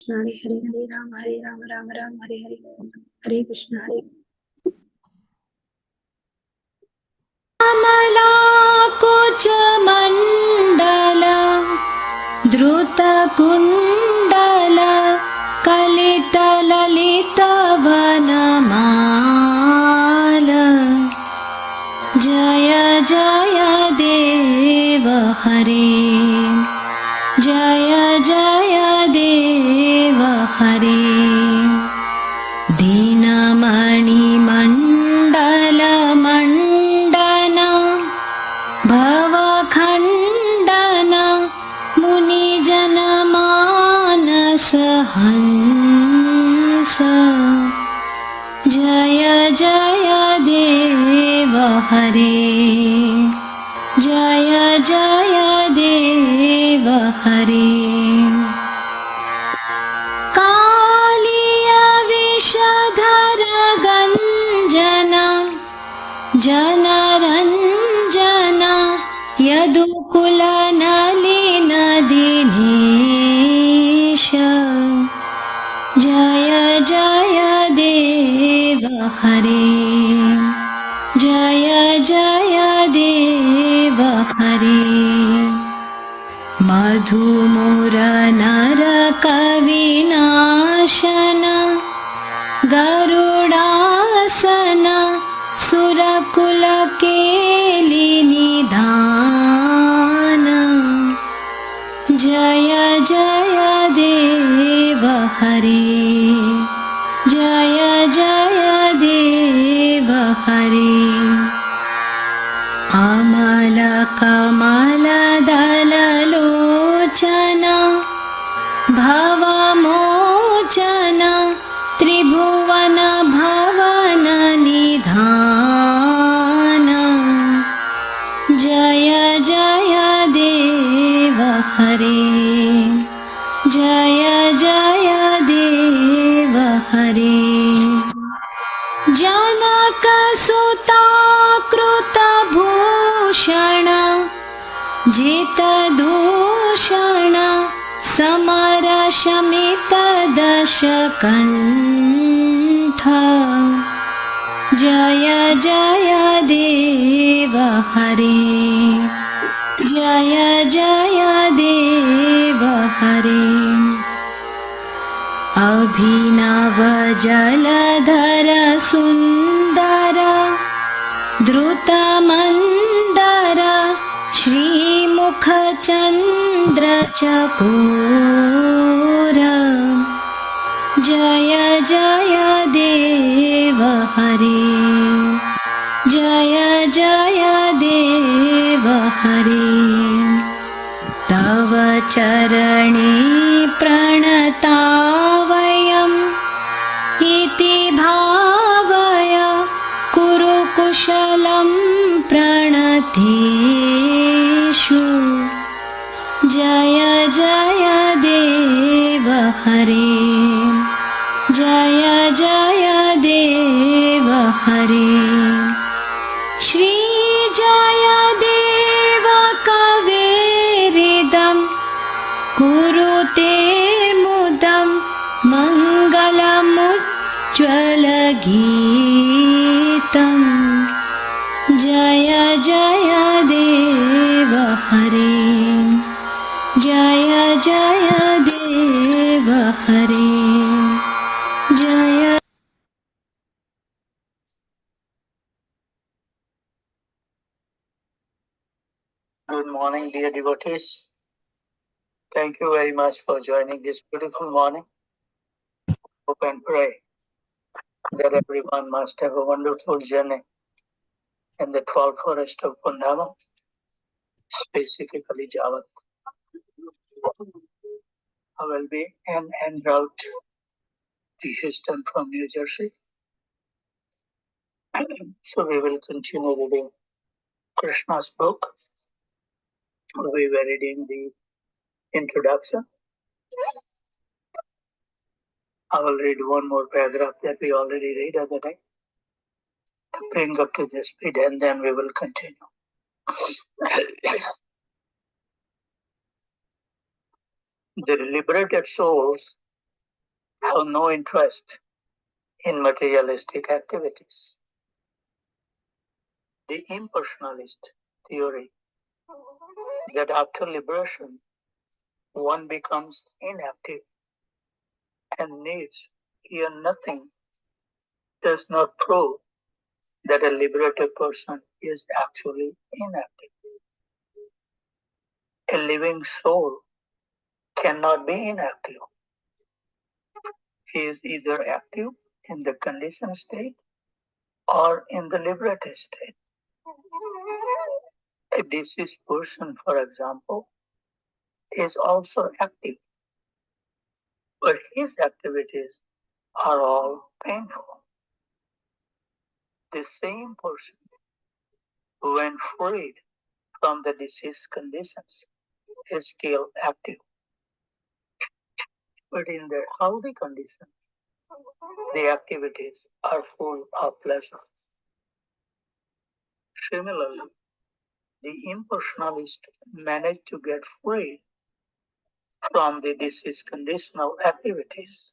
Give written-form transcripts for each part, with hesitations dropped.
Krishna Hare Hare Hare Ram Ram Ram Hare Hare Hare Krishna Hare Cooch मंडल द्रुत कुंडल कलित ललित वनमाल जय जय देव हरे जय जय देव हरे दीनमणि मंडल मंडन भवखण्डन मुनिजन मानस हंस जय जय देव हरे जय जय देव हरे कालिय विषधर गंजन जनरंजन यदुकुल नलिन दिनेश जय जय देव हरे जय जय देव हरे मधुमुर नर कविनाशन गरुडासन सुरकुल केली निधान जय जय देव हरे जय जय देव हरे अमल कमल दल लोचन भवमोचन त्रिभुवन भवन निधान जय जय देव हरे जय जय देव हरे जनक सुता कृत भूषण जित दूषण समर शमित दश कंठ जय जय देव हरे जय जय देव हरे अभिनव जलधर सुंदर द्रुत मंदर श्रीमुख चंद्र चकोर जय जय देव हरे जय जय देव हरे तव चरणे प्रणतावयम् इति भावय कुरु कुशलं प्रणतेषु जय जय देव हरे जय जय देव हरे श्री जय देव कवेरिदं कुरुते मुदं मङ्गलमुज्ज्वलगीतं जय जय देव हरे जय जय देव हरे जय Good morning, dear devotees. Thank you very much for joining this beautiful morning. Hope and pray that everyone must have a wonderful journey in the 12 forest of Pundama, specifically Java. I will be en route to Houston from New Jersey. So we will continue reading Krishna's book. We were reading the introduction. I will read one more paragraph that we already read other day to bring up to the speed, and then we will continue. The liberated souls have no interest in materialistic activities. The impersonalist theory that after liberation one becomes inactive and needs hear nothing does not prove that a liberated person is actually inactive. A living soul cannot be inactive. He is either active in the conditioned state or in the liberated state. A deceased person, for example, is also active, but his activities are all painful. The same person, when freed from the disease conditions, is still active. But in the healthy conditions, the activities are full of pleasure. Similarly, the impersonalists manage to get free from the disease conditional activities,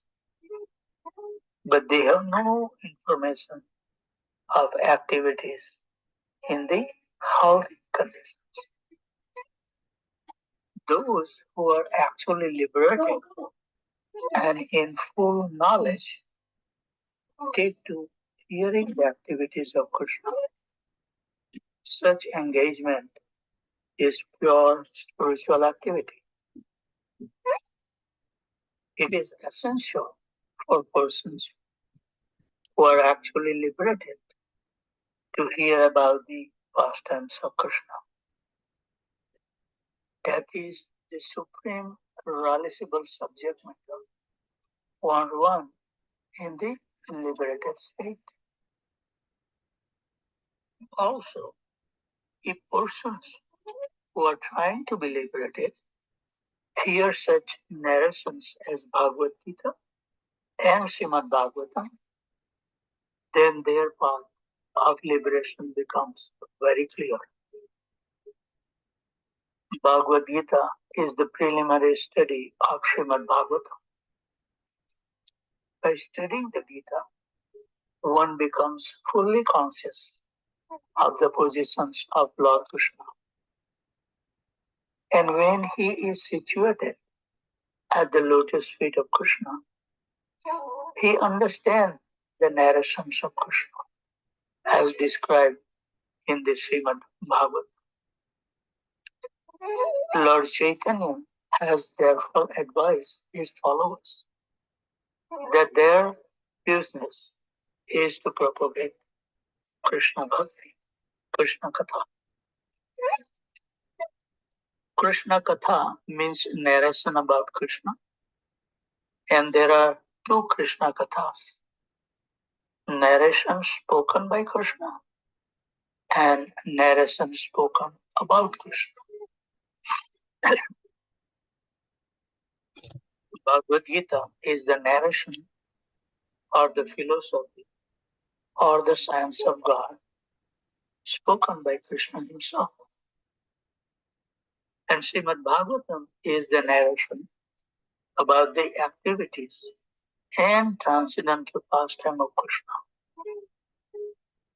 but they have no information of activities in the healthy conditions. Those who are actually liberated and in full knowledge take to hearing the activities of Krishna. Such engagement is pure spiritual activity. It is essential for persons who are actually liberated to hear about the pastimes of Krishna. That is the supreme realizable subject matter one in the liberated state. Also, if persons who are trying to be liberated hear such narrations as Bhagavad Gita and Srimad Bhagavatam, then their path of liberation becomes very clear. Bhagavad Gita is the preliminary study of Srimad Bhagavatam. By studying the Gita, one becomes fully conscious of the positions of Lord Krishna. And when he is situated at the lotus feet of Krishna, he understands the narrations of Krishna as described in the Srimad Bhagavatam. Lord Chaitanya has therefore advised his followers that their business is to propagate Krishna Bhakti, Krishna Katha. Krishna Katha means narration about Krishna, and there are two Krishna Kathas, narration spoken by Krishna and narration spoken about Krishna. Bhagavad Gita is the narration or the philosophy or the science of God spoken by Krishna himself. And Srimad Bhagavatam is the narration about the activities and transcendental pastime of Krishna.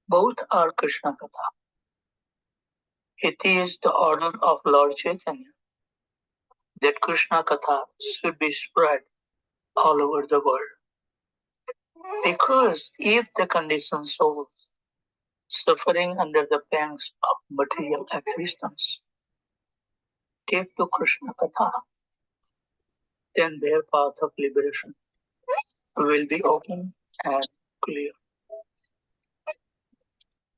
Both are Krishna Katha. It is the order of Lord Chaitanya that Krishna Katha should be spread all over the world. Because if the conditioned souls suffering under the pangs of material existence take to Krishna Katha, then their path of liberation will be open and clear.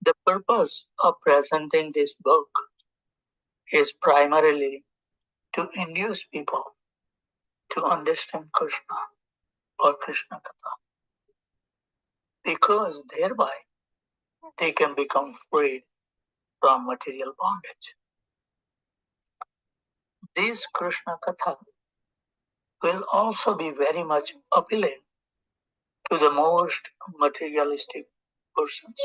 The purpose of presenting this book is primarily to induce people to understand Krishna or Krishna Katha, because thereby they can become freed from material bondage. This Krishna Katha will also be very much appealing to the most materialistic persons,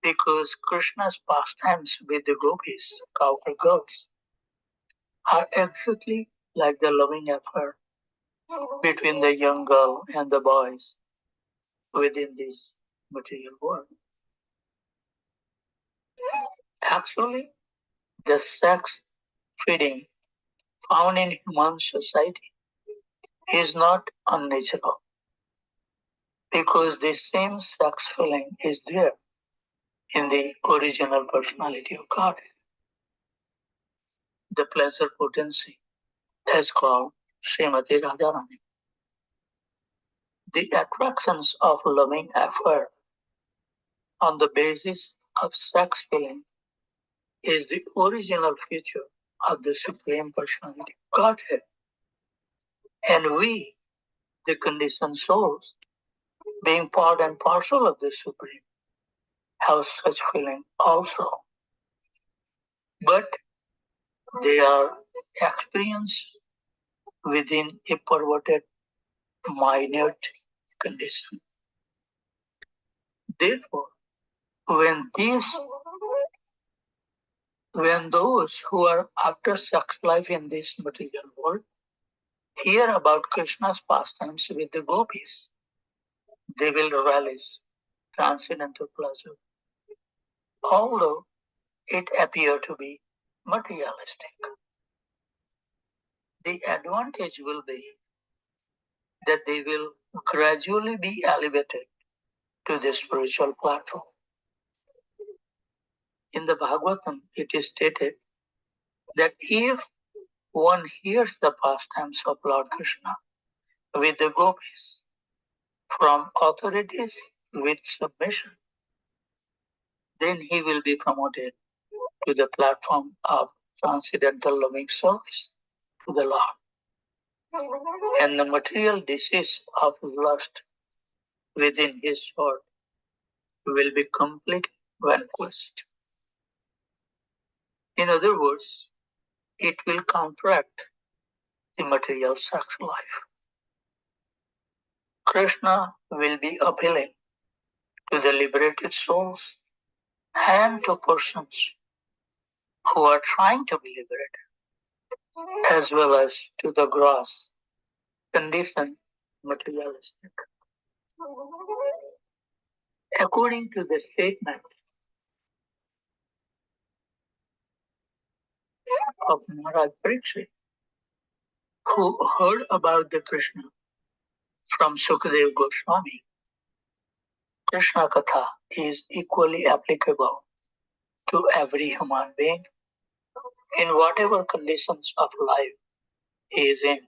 because Krishna's pastimes with the gopis, cowherd girls, are exactly like the loving affair between the young girl and the boys within this material world. Actually, the sex feeding found in human society is not unnatural because the same sex feeling is there in the original personality of God. The pleasure potency is called Srimati Radharani. The attractions of loving effort on the basis of sex feeling is the original feature of the Supreme Personality of Godhead. And we, the conditioned souls, being part and parcel of the Supreme, have such feeling also. But they are experienced within a perverted, minute condition. Therefore, when these when those who are after sex life in this material world hear about Krishna's pastimes with the gopis, they will relish transcendental pleasure, although it appear to be materialistic. The advantage will be that they will gradually be elevated to the spiritual platform. In the Bhagavatam, it is stated that if one hears the pastimes of Lord Krishna with the gopis from authorities with submission, then he will be promoted to the platform of transcendental loving service to the Lord. And the material disease of lust within his heart will be completely vanquished. In other words, it will counteract the material sex life. Krishna will be appealing to the liberated souls and to persons who are trying to be liberated, as well as to the gross, conditioned, materialistic. According to the statement of Maharaj Parikshit, who heard about the Krishna from Sukadev Goswami, Krishna Katha is equally applicable to every human being in whatever conditions of life he is in.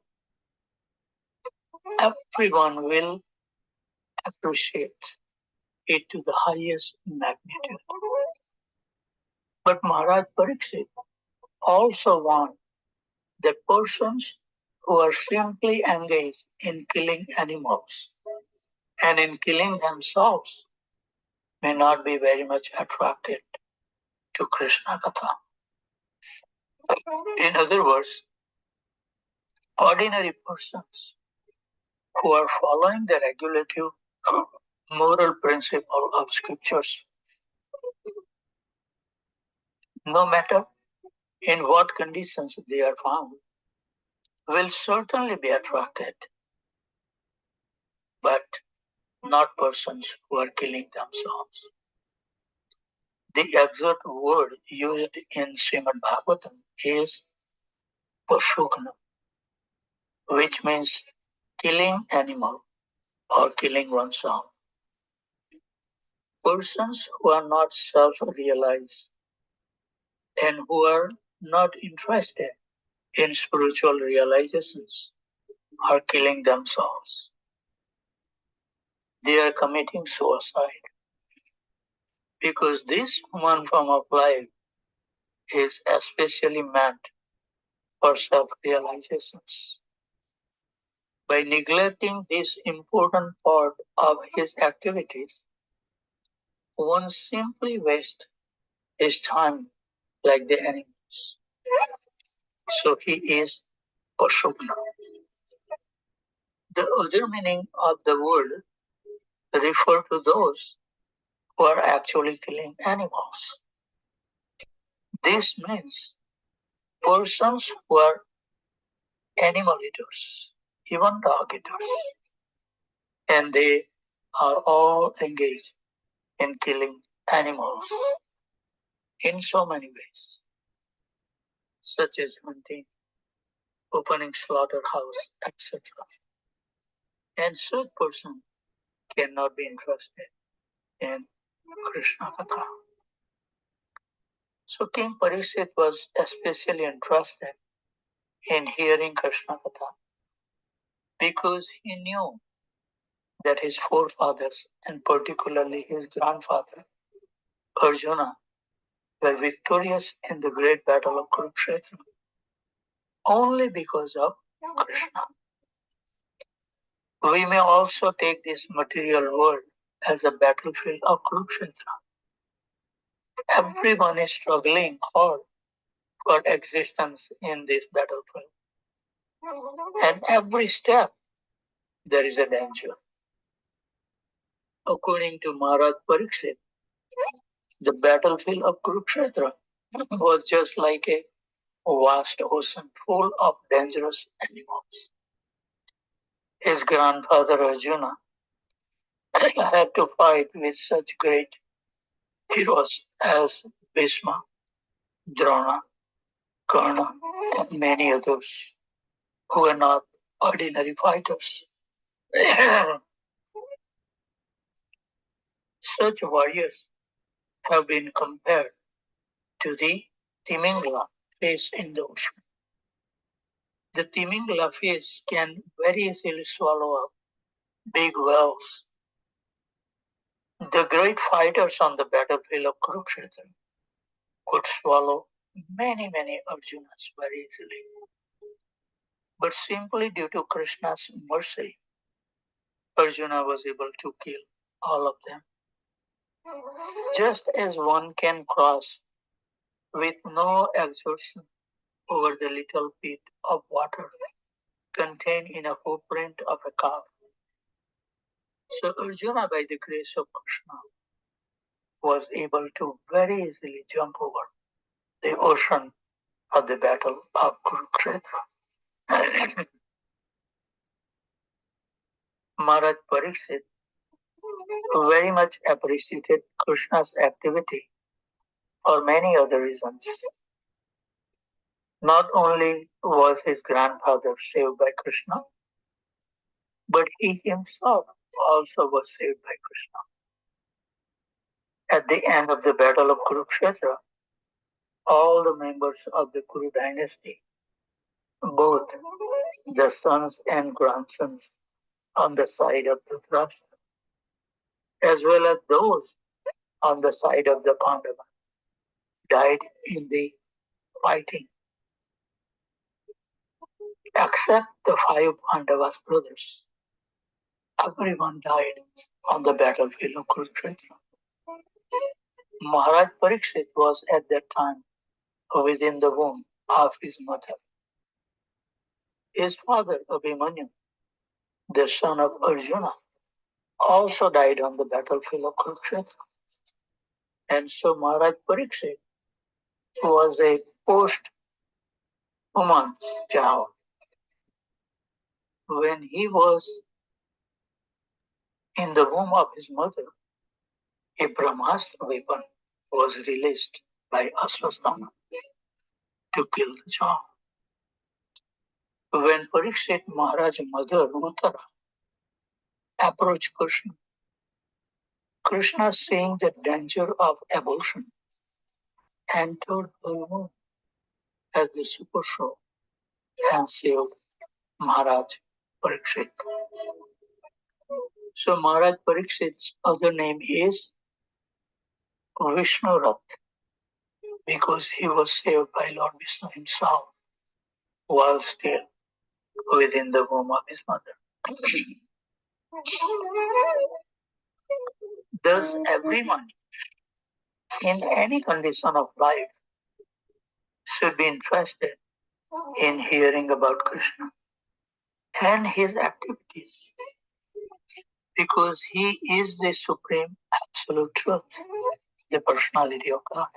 Everyone will appreciate it to the highest magnitude. But Maharaj Pariksit also warned that persons who are simply engaged in killing animals and in killing themselves may not be very much attracted to Krishna Katha. In other words, ordinary persons who are following the regulative moral principle of scriptures, no matter in what conditions they are found, will certainly be attracted, but not persons who are killing themselves. The exact word used in Srimad Bhagavatam is Pashugna, which means killing animal or killing oneself. Persons who are not self-realized and who are not interested in spiritual realizations are killing themselves. They are committing suicide because this human form of life is especially meant for self-realizations. By neglecting this important part of his activities, one simply wastes his time like the animals. So he is Pashupna. The other meaning of the word refer to those who are actually killing animals. This means persons who are animal eaters, even targeters, and they are all engaged in killing animals in so many ways, such as hunting, opening slaughterhouse, etc. And such person cannot be interested in Krishna Katha. So King Pariksit was especially interested in hearing Krishna Katha because he knew that his forefathers, and particularly his grandfather, Arjuna, were victorious in the great battle of Kurukshetra only because of Krishna. We may also take this material world as a battlefield of Kurukshetra. Everyone is struggling hard for existence in this battlefield. And every step there is a danger. According to Maharaj Pariksit, the battlefield of Kurukshetra was just like a vast ocean full of dangerous animals. His grandfather Arjuna had to fight with such great heroes as Bhishma, Drona, Karna, and many others who were not ordinary fighters. Such warriors have been compared to the Timingla fish in the ocean. The Timingla fish can very easily swallow up big whales. The great fighters on the battlefield of Kurukshetra could swallow many Arjunas very easily. But simply due to Krishna's mercy, Arjuna was able to kill all of them. Just as one can cross with no exertion over the little bit of water contained in a footprint of a calf. So Arjuna, by the grace of Krishna, was able to very easily jump over the ocean of the battle of Kurukshetra. Maharaj Pariksit very much appreciated Krishna's activity for many other reasons. Not only was his grandfather saved by Krishna, but he himself also was saved by Krishna. At the end of the battle of Kurukshetra, all the members of the Kuru dynasty, both the sons and grandsons on the side of the Dhritarashtra, as well as those on the side of the Pandavas, died in the fighting, except the five Pandavas' brothers. Everyone died on the battlefield of Kurukshetra. Maharaj Pariksit was at that time within the womb of his mother. His father, Abhimanyu, the son of Arjuna, also died on the battlefield of Kurukshetra. And so Maharaj Pariksit was a post-human child. When he was in the womb of his mother, a Brahmastra weapon was released by Aswasthama to kill the child. When Pariksit Maharaj's mother, Uttara, approached Krishna, Krishna, seeing the danger of abortion, entered her womb as the super show and saved Maharaj Pariksit. So Maharaj Pariksit's other name is Vishnu Rath because he was saved by Lord Vishnu himself while still within the womb of his mother. Thus, everyone in any condition of life should be interested in hearing about Krishna and his activities because he is the supreme absolute truth, the personality of God.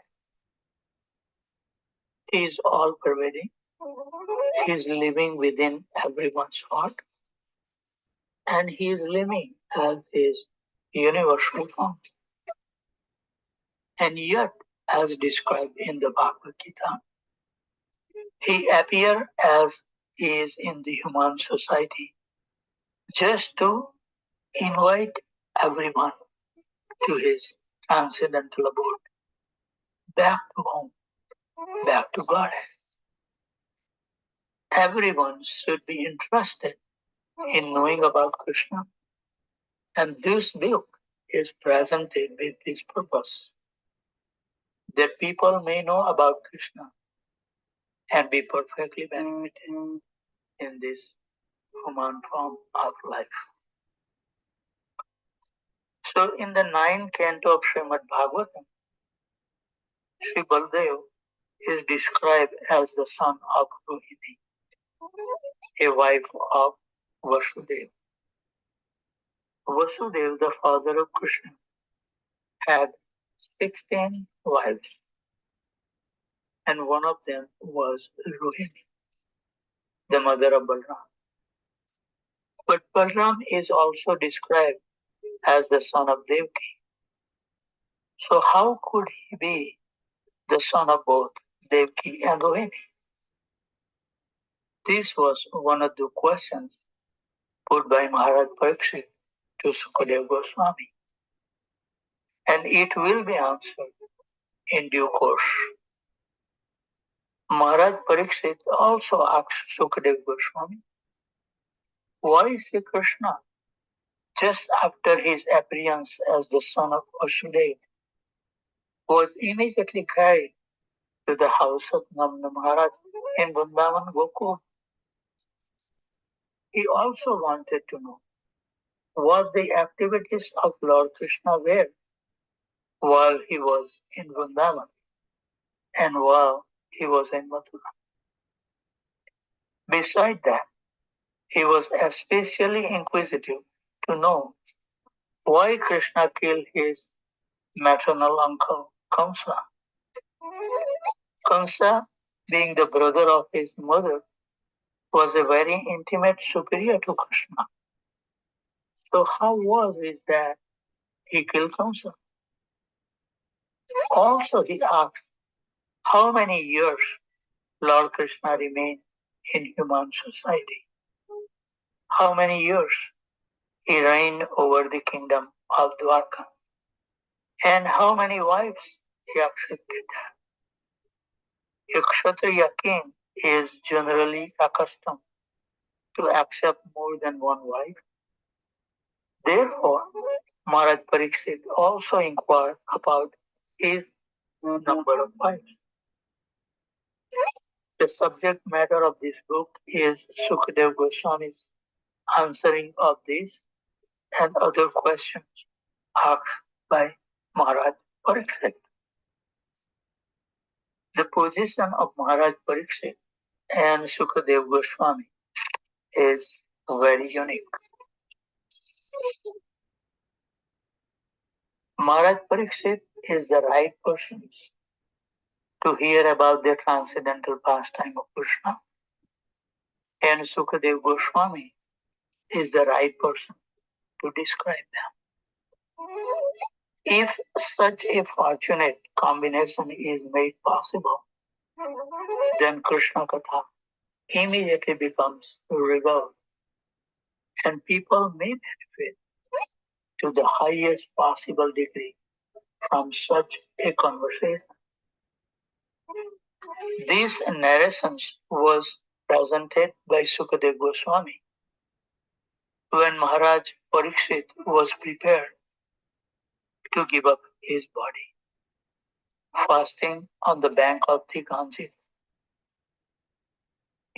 He is all pervading. He is living within everyone's heart. and he is living as his universal form. And yet, as described in the Bhagavad Gita, he appears as he is in the human society just to invite everyone to his transcendental abode, back to home, back to God. Everyone should be interested in knowing about Krishna, and this book is presented with this purpose, that people may know about Krishna and be perfectly benefited in this human form of life. So in the ninth canto of Srimad Bhagavatam, Sri Baldev is described as the son of Rohini, a wife of Vasudeva. Vasudeva, the father of Krishna, had 16 wives, and one of them was Rohini, the mother of Balram. But Balram is also described as the son of Devaki. So how could he be the son of both Devaki and Rohini? This was one of the questions put by Maharaj Pariksit to Sukadeva Goswami, and it will be answered in due course. Maharaj Pariksit also asked Sukadeva Goswami, why Sri Krishna, just after his appearance as the son of Vasudeva, was immediately carried to the house of Nanda Maharaj in Vrindavan Gokul? He also wanted to know what the activities of Lord Krishna were while he was in Vrindavan and while he was in Mathura. Beside that, he was especially inquisitive to know why Krishna killed his maternal uncle Kamsa. Kamsa, being the brother of his mother, was a very intimate superior to Krishna. So how was it that he killed Kamsa? Also he asked how many years Lord Krishna remained in human society. How many years he reigned over the kingdom of Dwarka. And how many wives he accepted. A Kshatriya king is generally accustomed to accept more than one wife. Therefore, Maharaj Pariksit also inquired about his number of wives. The subject matter of this book is Sukadeva Goswami's answering of this and other questions asked by Maharaj Pariksit. The position of Maharaj Pariksit and Sukadeva Goswami is very unique. Maharaj Pariksit is the right person to hear about the transcendental pastime of Krishna, and Sukadeva Goswami is the right person to describe them. If such a fortunate combination is made possible, then Krishna Katha immediately becomes revealed, and people may benefit to the highest possible degree from such a conversation. These narrations was presented by Sukadeva Goswami when Maharaj Pariksit was prepared to give up his body, fasting on the bank of the Ganges.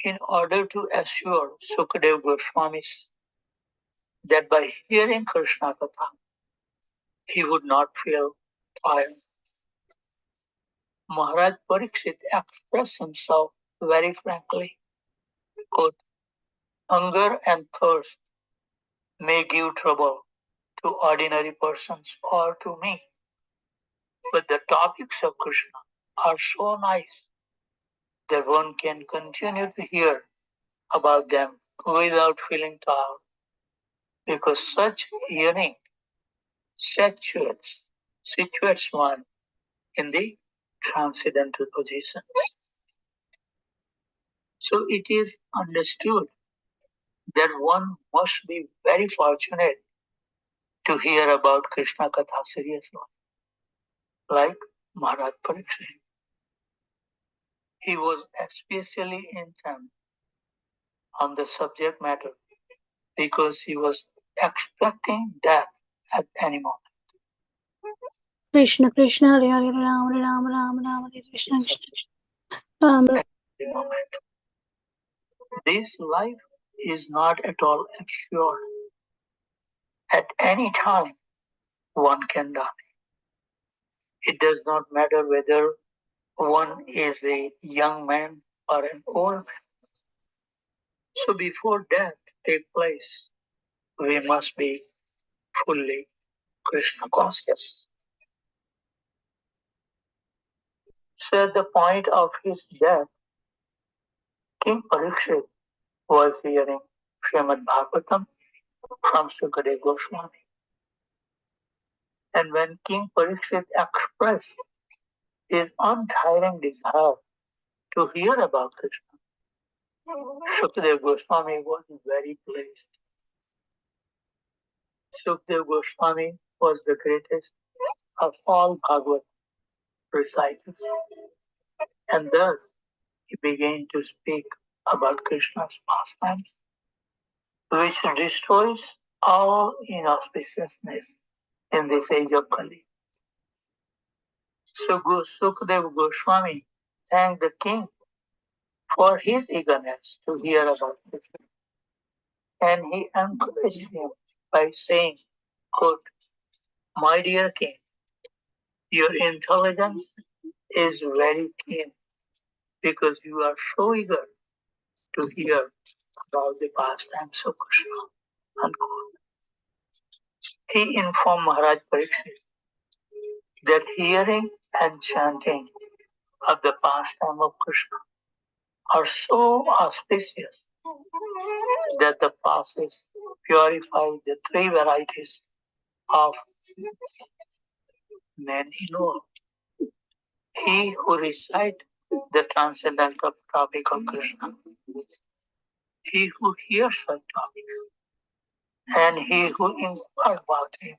In order to assure Sukadeva Goswami that by hearing Krishna Katha, he would not feel tired, Maharaj Pariksit expressed himself very frankly. Quote, hunger and thirst may give trouble to ordinary persons or to me, but the topics of Krishna are so nice that one can continue to hear about them without feeling tired. because such yearning situates one in the transcendental position. So it is understood that one must be very fortunate to hear about Krishna Katha seriously, like Maharaj Parikshit. He was especially intent on the subject matter because he was expecting death at any moment. Krishna Krishna Hare Hare Ram Ram Ram Ram Hare Krishna Krishna Ram Ram. At any moment. This life is not at all assured. At any time, one can die. It does not matter whether one is a young man or an old man. So before death takes place, we must be fully Krishna conscious. So at the point of his death, King Parikshit was hearing Srimad Bhagavatam from Sukadeva Goswami. And when King Parikshit expressed his untiring desire to hear about Krishna, Sukadeva Goswami was very pleased. Sukadeva Goswami was the greatest of all Bhagavad reciters, and thus he began to speak about Krishna's pastimes, which destroys all inauspiciousness in this age of Kali. So Sukadeva Goswami thanked the king for his eagerness to hear about Krishna, and he encouraged him by saying, quote, "My dear king, your intelligence is very keen because you are so eager to hear about the pastimes of Krishna." Unquote. He informed Maharaj Pariksit that hearing and chanting of the pastime of Krishna are so auspicious that the passes purify the three varieties of men involved. He who recites the transcendental topic of Krishna, he who hears such topics, and he who inquires about him.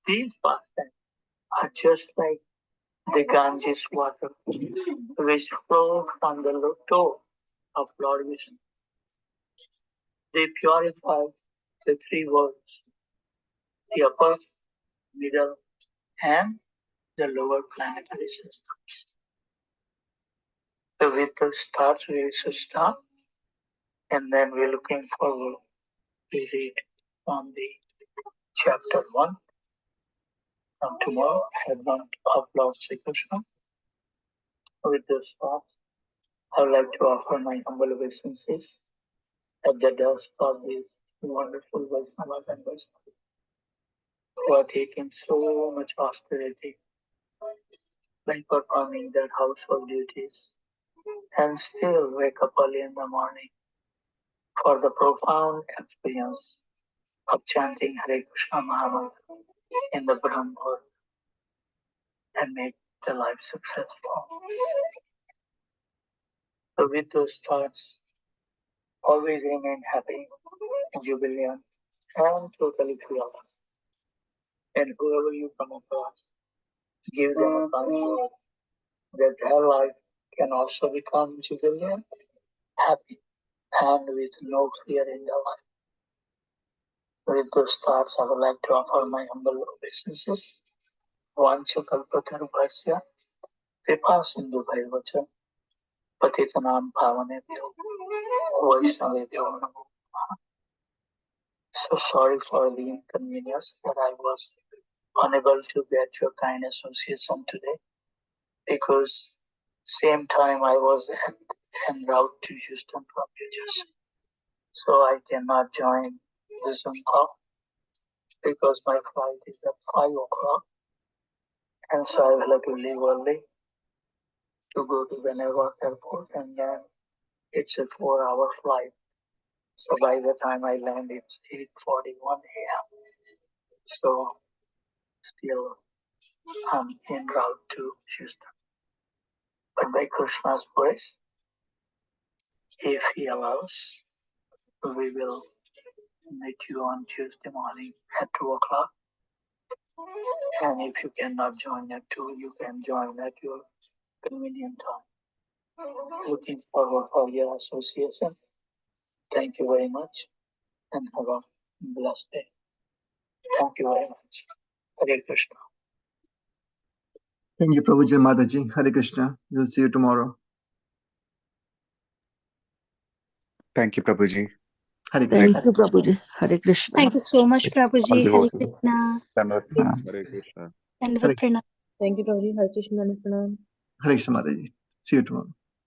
These pastimes are just like the Ganges water which flow from the toe of Lord Vishnu. They purify the three worlds, the upper, middle, and the lower planetary systems. So with the stars we should start, and then we're looking forward to read from the chapter 1 from tomorrow, Advent of Lord Sri Krishna. With those thoughts, I would like to offer my humble obeisances at the dust of these wonderful Vaisnavas and Vaisnavas who are taking so much austerity by performing their household duties and still wake up early in the morning for the profound experience of chanting Hare Krishna Mahamantra in the Brahma world and make the life successful. So with those thoughts, always remain happy, jubilant, and totally fearless. And whoever you come across, give them a confidence that their life can also become jubilant, happy, and with no fear in their life. With those thoughts, I would like to offer my humble obeisances. वाञ्छकल्पतरुभ्यश्च कृपा सिन्धुभैव च पतितनां पावनेभ्यो वैष्णवेभ्यो नमो नमः. So sorry for the inconvenience that I was unable to get your kind association today because same time I was en route to Houston from New Jersey. So I cannot join the Zoom call because my flight is at 5 o'clock, and so I will have to leave early to go to the Newark airport, and then it's a 4-hour flight So by the time I land, it's 8:41 a.m. So still I'm en route to Houston. But by Krishna's grace, if he allows, we will meet you on Tuesday morning at 2 o'clock. And if you cannot join at 2, you can join at your convenient time. Looking forward for your association. Thank you very much and have a blessed day. Thank you very much. Hare Krishna. Thank you, Prabhuji and Mataji. Hare Krishna. We'll see you tomorrow. Thank you, Prabhuji. Hare Krishna. Thank you, Prabhuji. Hare Krishna. Thank you so much, All Prabhuji. Hare devotees. Krishna. Dhanavad. Hare Krishna. And Hare Viprana. Thank you, Prabhuji. Hare Krishna. Hare Krishna, Mataji. See you tomorrow.